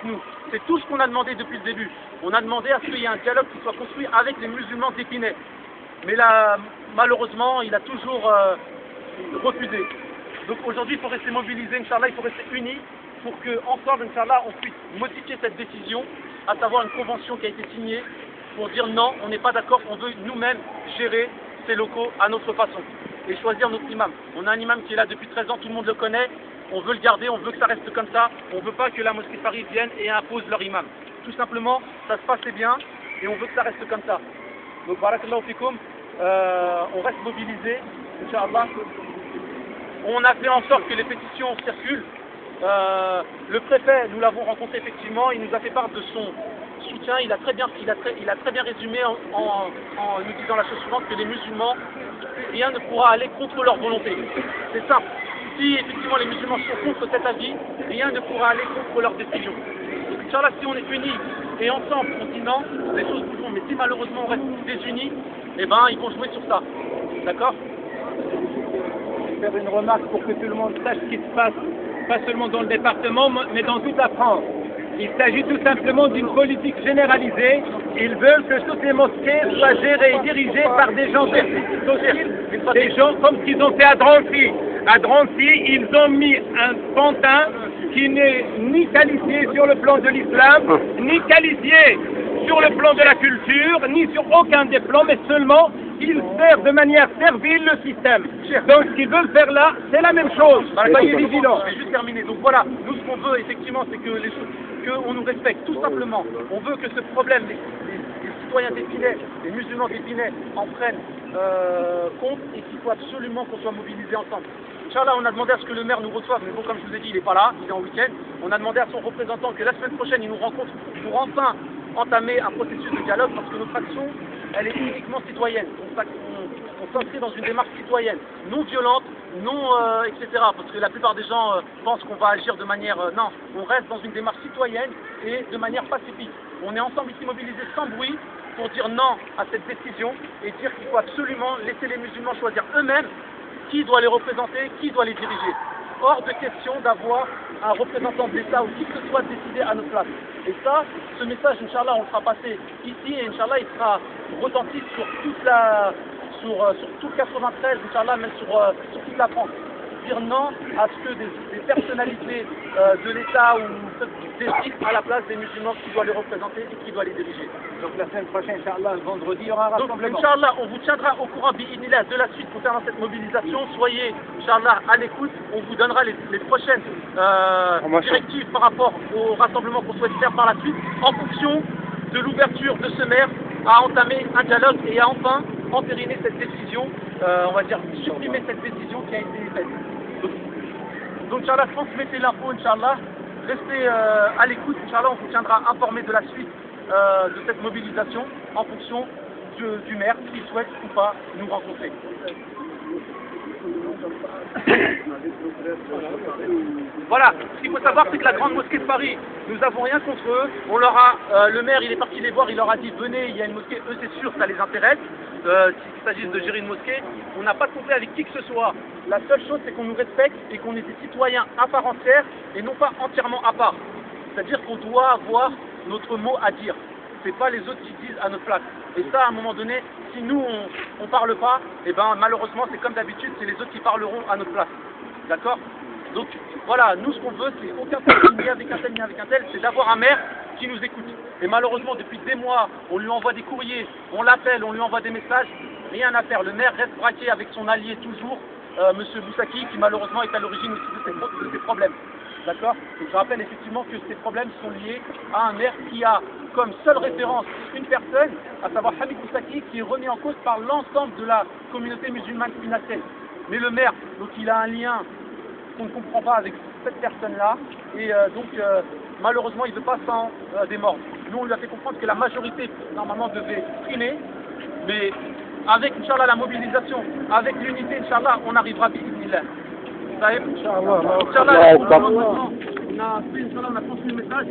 nous. C'est tout ce qu'on a demandé depuis le début. On a demandé à ce qu'il y ait un dialogue qui soit construit avec les musulmans d'Épinay. Mais là, malheureusement, il a toujours refusé. Donc aujourd'hui, il faut rester mobilisé, Inch'Allah, il faut rester unis pour qu'ensemble, Inch'Allah, on puisse modifier cette décision, à savoir une convention qui a été signée pour dire non, on n'est pas d'accord, on veut nous-mêmes gérer ces locaux à notre façon et choisir notre imam. On a un imam qui est là depuis 13 ans, tout le monde le connaît, on veut le garder, on veut que ça reste comme ça, on ne veut pas que la mosquée de Paris vienne et impose leur imam. Tout simplement, ça se passait bien et on veut que ça reste comme ça. Donc, barakallahu fikoum, on reste mobilisé, Inch'Allah. On a fait en sorte que les pétitions circulent. Le préfet, nous l'avons rencontré effectivement, il nous a fait part de son soutien, il a très bien résumé en nous disant la chose suivante, que les musulmans, rien ne pourra aller contre leur volonté. C'est simple. Si effectivement les musulmans sont contre cet avis, rien ne pourra aller contre leur décision. Donc Inch'Allah, si on est unis et ensemble on dit non, les choses bougeront. Mais si malheureusement on reste désunis, eh ben ils vont jouer sur ça. D'accord ? Faire une remarque pour que tout le monde sache ce qui se passe, pas seulement dans le département, mais dans toute la France. Il s'agit tout simplement d'une politique généralisée. Ils veulent que toutes les mosquées soient gérées et dirigées par des gens dociles, des gens comme ce qu'ils ont fait à Drancy. À Drancy, ils ont mis un pantin qui n'est ni qualifié sur le plan de l'islam, ni qualifié sur le plan de la culture, ni sur aucun des plans, mais seulement ils servent de manière servile le système. Donc ce qu'ils veulent faire là, c'est la même chose. Soyez vigilants. Je vais juste terminer. Donc voilà, nous ce qu'on veut effectivement, c'est qu'on nous respecte, tout simplement. On veut que ce problème, les citoyens d'Épinay, les musulmans d'Épinay en prennent compte et qu'il faut absolument qu'on soit mobilisés ensemble. Inch'Allah, on a demandé à ce que le maire nous reçoive, mais bon, comme je vous ai dit, il n'est pas là, il est en week-end. On a demandé à son représentant que la semaine prochaine, il nous rencontre pour enfin entamer un processus de dialogue, parce que notre action, elle est uniquement citoyenne. On s'inscrit dans une démarche citoyenne, non violente, non etc. Parce que la plupart des gens pensent qu'on va agir de manière... non, on reste dans une démarche citoyenne et de manière pacifique. On est ensemble ici mobilisés sans bruit pour dire non à cette décision et dire qu'il faut absolument laisser les musulmans choisir eux-mêmes qui doit les représenter, qui doit les diriger. Hors de question d'avoir un représentant de l'État ou qui que ce soit décidé à notre place. Et ça, ce message, Inch'Allah, on le fera passer ici et Inch'Allah, il sera retenti sur tout le 93, Inch'Allah, même sur toute la France. Dire non à ce que des personnalités de l'État ou décident à la place des musulmans qui doivent les représenter et qui doivent les diriger. Donc la semaine prochaine, Inch'Allah, le vendredi, il y aura un rassemblement. Donc Inch'Allah, on vous tiendra au courant bi'idhnillah de la suite concernant cette mobilisation. Soyez, Inch'Allah, à l'écoute. On vous donnera les prochaines directives par rapport au rassemblement qu'on souhaite faire par la suite, en fonction de l'ouverture de ce maire à entamer un dialogue et à enfin entériner cette décision, on va dire supprimer cette décision qui a été faite. Donc Inch'Allah, transmettez l'info, Inch'Allah, restez à l'écoute, Inch'Allah, on vous tiendra informé de la suite de cette mobilisation en fonction du maire qui souhaite ou pas nous rencontrer. Voilà, ce qu'il faut savoir, c'est que la grande mosquée de Paris, nous n'avons rien contre eux. On leur a, le maire, il est parti les voir, il leur a dit venez, il y a une mosquée, eux c'est sûr, ça les intéresse. S'il s'agisse de gérer une mosquée, on n'a pas de conflit avec qui que ce soit. La seule chose, c'est qu'on nous respecte et qu'on est des citoyens à part entière et non pas entièrement à part. C'est-à-dire qu'on doit avoir notre mot à dire. C'est pas les autres qui disent à notre place. Et ça, à un moment donné, si nous on parle pas, et ben malheureusement c'est comme d'habitude, c'est les autres qui parleront à notre place. D'accord? Donc voilà, nous ce qu'on veut, c'est aucun problème ni avec un tel ni avec un tel, c'est d'avoir un maire qui nous écoute. Et malheureusement, depuis des mois, on lui envoie des courriers, on l'appelle, on lui envoie des messages, rien à faire. Le maire reste braqué avec son allié toujours, Monsieur Boussaki, qui malheureusement est à l'origine aussi de ces problèmes. D'accord? Donc je rappelle effectivement que ces problèmes sont liés à un maire qui a comme seule référence une personne, à savoir Hamid Boussaki, qui est remis en cause par l'ensemble de la communauté musulmane financière. Mais le maire, donc il a un lien qu'on ne comprend pas avec cette personne-là, et malheureusement il ne veut pas s'en démordre. Nous on lui a fait comprendre que la majorité normalement devait primer, mais avec Inch'Allah la mobilisation, avec l'unité Inch'Allah, on arrivera bi'idhnillah. Inch'Allah, on a transmis le message.